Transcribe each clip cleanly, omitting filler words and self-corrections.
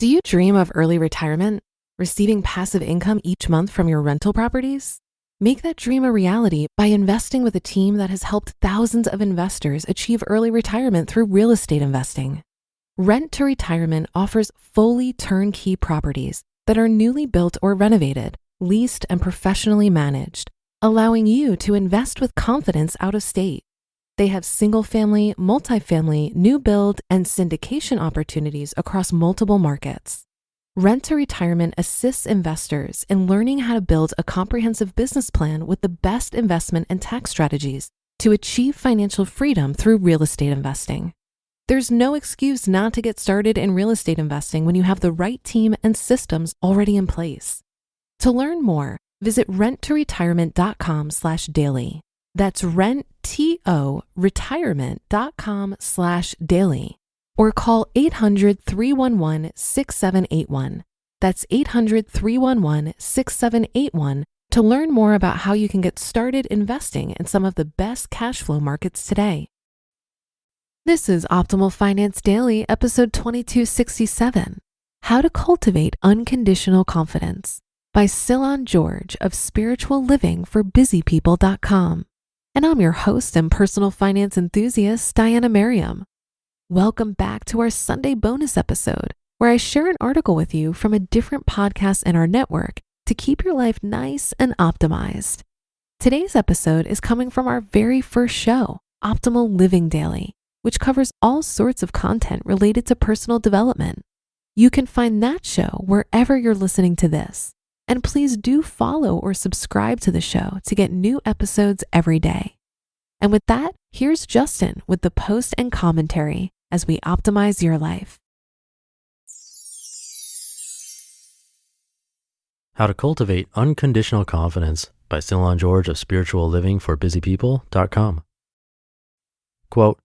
Do you dream of early retirement, receiving passive income each month from your rental properties? Make that dream a reality by investing with a team that has helped thousands of investors achieve early retirement through real estate investing. Rent to Retirement offers fully turnkey properties that are newly built or renovated, leased, and professionally managed, allowing you to invest with confidence out of state. They have single-family, multifamily, new build, and syndication opportunities across multiple markets. Rent to Retirement assists investors in learning how to build a comprehensive business plan with the best investment and tax strategies to achieve financial freedom through real estate investing. There's no excuse not to get started in real estate investing when you have the right team and systems already in place. To learn more, visit renttoretirement.com/daily. That's renttoretirement.com/daily. Or call 800-311-6781. That's 800-311-6781 to learn more about how you can get started investing in some of the best cash flow markets today. This is Optimal Finance Daily, episode 2267, How to Cultivate Unconditional Confidence by Cylon George of spirituallivingforbusypeople.com. And I'm your host and personal finance enthusiast, Diana Merriam. Welcome back to our Sunday bonus episode, where I share an article with you from a different podcast in our network to keep your life nice and optimized. Today's episode is coming from our very first show, Optimal Living Daily, which covers all sorts of content related to personal development. You can find that show wherever you're listening to this. And please do follow or subscribe to the show to get new episodes every day. And with that, here's Justin with the post and commentary as we optimize your life. How to Cultivate Unconditional Confidence by Cylon George of spirituallivingforbusypeople.com. Quote,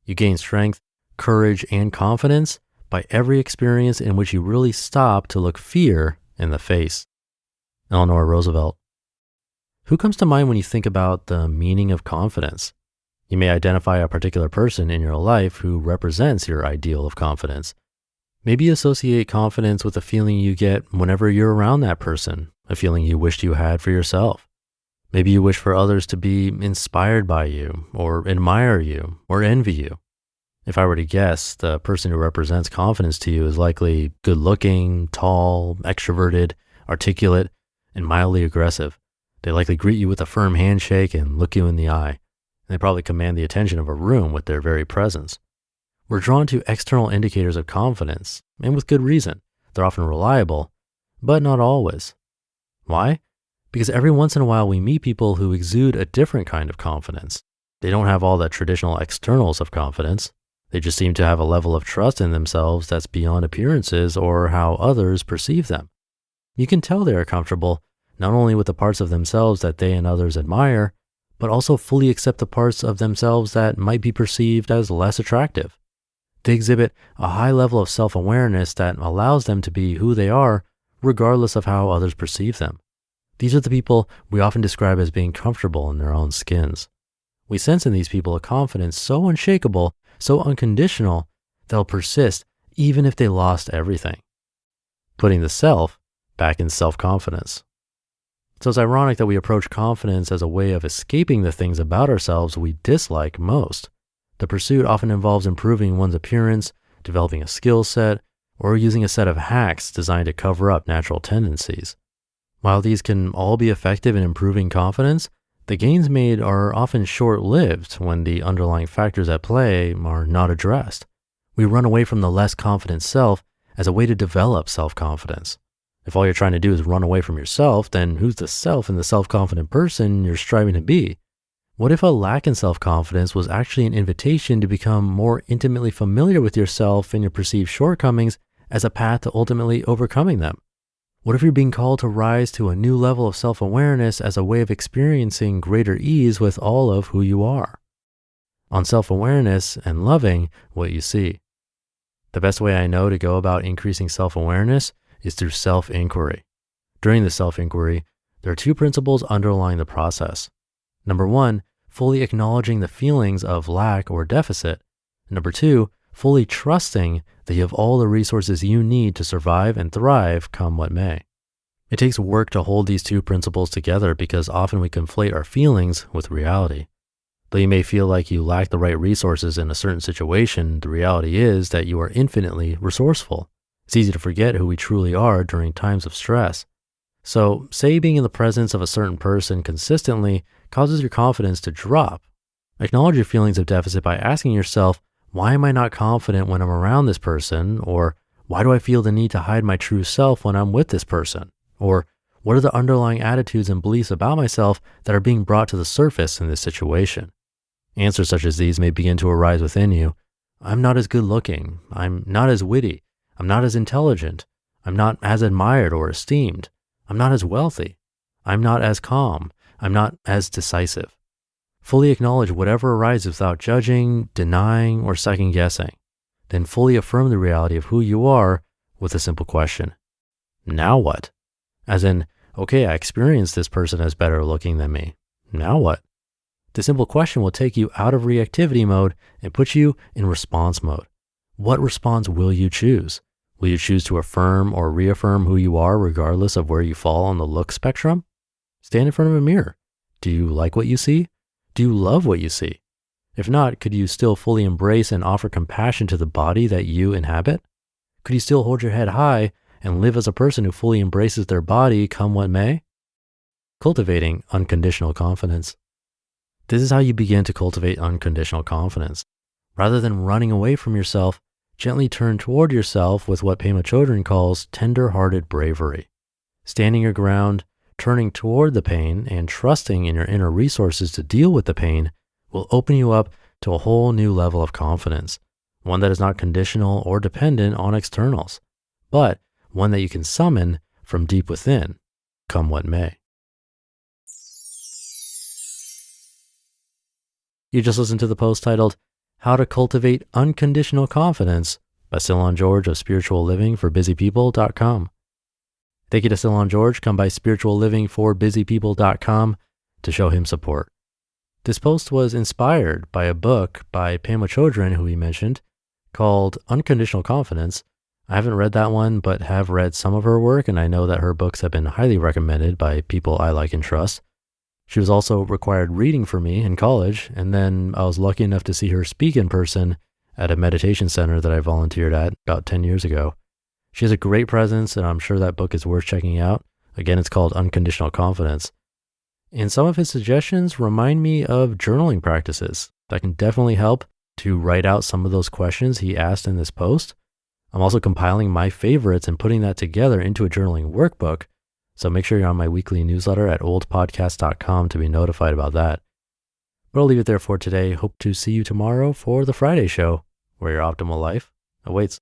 "You gain strength, courage, and confidence by every experience in which you really stop to look fear in the face." Eleanor Roosevelt. Who comes to mind when you think about the meaning of confidence? You may identify a particular person in your life who represents your ideal of confidence. Maybe you associate confidence with a feeling you get whenever you're around that person, a feeling you wished you had for yourself. Maybe you wish for others to be inspired by you, or admire you, or envy you. If I were to guess, the person who represents confidence to you is likely good-looking, tall, extroverted, articulate, and mildly aggressive. They likely greet you with a firm handshake and look you in the eye. They probably command the attention of a room with their very presence. We're drawn to external indicators of confidence, and with good reason. They're often reliable, but not always. Why? Because every once in a while we meet people who exude a different kind of confidence. They don't have all the traditional externals of confidence. They just seem to have a level of trust in themselves that's beyond appearances or how others perceive them. You can tell they are comfortable not only with the parts of themselves that they and others admire, but also fully accept the parts of themselves that might be perceived as less attractive. They exhibit a high level of self-awareness that allows them to be who they are, regardless of how others perceive them. These are the people we often describe as being comfortable in their own skins. We sense in these people a confidence so unshakable, so unconditional, they'll persist even if they lost everything. Putting the self back in self-confidence. So it's ironic that we approach confidence as a way of escaping the things about ourselves we dislike most. The pursuit often involves improving one's appearance, developing a skill set, or using a set of hacks designed to cover up natural tendencies. While these can all be effective in improving confidence, the gains made are often short-lived when the underlying factors at play are not addressed. We run away from the less confident self as a way to develop self-confidence. If all you're trying to do is run away from yourself, then who's the self in the self-confident person you're striving to be? What if a lack in self-confidence was actually an invitation to become more intimately familiar with yourself and your perceived shortcomings as a path to ultimately overcoming them? What if you're being called to rise to a new level of self-awareness as a way of experiencing greater ease with all of who you are? On self-awareness and loving what you see. The best way I know to go about increasing self-awareness is through self-inquiry. During the self-inquiry, there are two principles underlying the process. Number one, fully acknowledging the feelings of lack or deficit. Number two, fully trusting that you have all the resources you need to survive and thrive come what may. It takes work to hold these two principles together because often we conflate our feelings with reality. Though you may feel like you lack the right resources in a certain situation, the reality is that you are infinitely resourceful. It's easy to forget who we truly are during times of stress. So, say being in the presence of a certain person consistently causes your confidence to drop. Acknowledge your feelings of deficit by asking yourself, why am I not confident when I'm around this person? Or why do I feel the need to hide my true self when I'm with this person? Or what are the underlying attitudes and beliefs about myself that are being brought to the surface in this situation? Answers such as these may begin to arise within you. I'm not as good looking. I'm not as witty. I'm not as intelligent. I'm not as admired or esteemed. I'm not as wealthy. I'm not as calm. I'm not as decisive. Fully acknowledge whatever arises without judging, denying, or second guessing. Then fully affirm the reality of who you are with a simple question. Now what? As in, okay, I experienced this person as better looking than me. Now what? The simple question will take you out of reactivity mode and put you in response mode. What response will you choose? Will you choose to affirm or reaffirm who you are regardless of where you fall on the look spectrum? Stand in front of a mirror. Do you like what you see? Do you love what you see? If not, could you still fully embrace and offer compassion to the body that you inhabit? Could you still hold your head high and live as a person who fully embraces their body come what may? Cultivating unconditional confidence. This is how you begin to cultivate unconditional confidence. Rather than running away from yourself, gently turn toward yourself with what Pema Chodron calls tender-hearted bravery. Standing your ground, turning toward the pain, and trusting in your inner resources to deal with the pain will open you up to a whole new level of confidence, one that is not conditional or dependent on externals, but one that you can summon from deep within, come what may. You just listened to the post titled, How to Cultivate Unconditional Confidence by Cylon George of spirituallivingforbusypeople.com. Thank you to Cylon George. Come by spirituallivingforbusypeople.com to show him support. This post was inspired by a book by Pema Chodron, who we mentioned, called Unconditional Confidence. I haven't read that one, but have read some of her work, and I know that her books have been highly recommended by people I like and trust. She was also required reading for me in college, and then I was lucky enough to see her speak in person at a meditation center that I volunteered at about 10 years ago. She has a great presence, and I'm sure that book is worth checking out. Again, it's called Unconditional Confidence. And some of his suggestions remind me of journaling practices that can definitely help to write out some of those questions he asked in this post. I'm also compiling my favorites and putting that together into a journaling workbook. So make sure you're on my weekly newsletter at oldpodcast.com to be notified about that. But I'll leave it there for today. Hope to see you tomorrow for the Friday show, where your optimal life awaits.